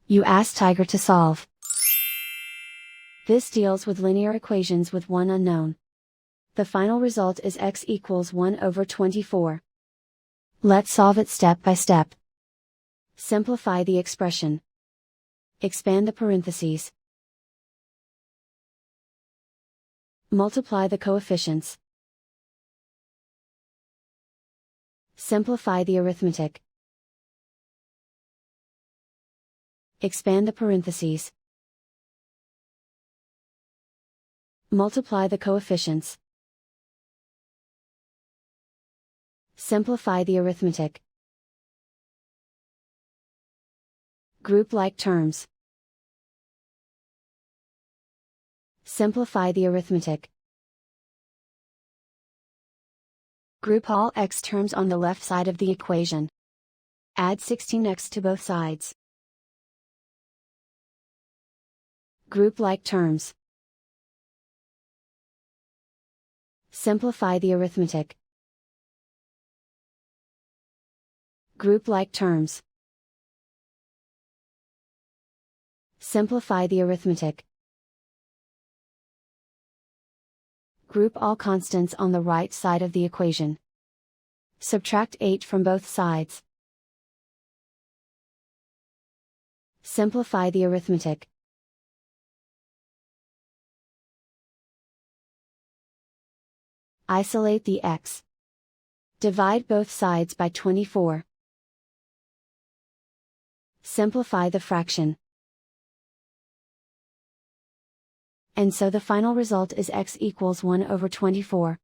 You ask Tiger to solve. This deals with linear equations with one unknown. The final result is x equals 1 over 24. Let's solve it step by step. Simplify the expression. Expand the parentheses. Multiply the coefficients. Simplify the arithmetic. Expand the parentheses. Multiply the coefficients. Simplify the arithmetic. Group like terms. Simplify the arithmetic. Group all x terms on the left side of the equation. Add 16x to both sides. Group like terms. Simplify the arithmetic. Group like terms. Simplify the arithmetic. Group all constants on the right side of the equation. Subtract 8 from both sides. Simplify the arithmetic. Isolate the x. Divide both sides by 24. Simplify the fraction. And so the final result is x equals 1 over 24.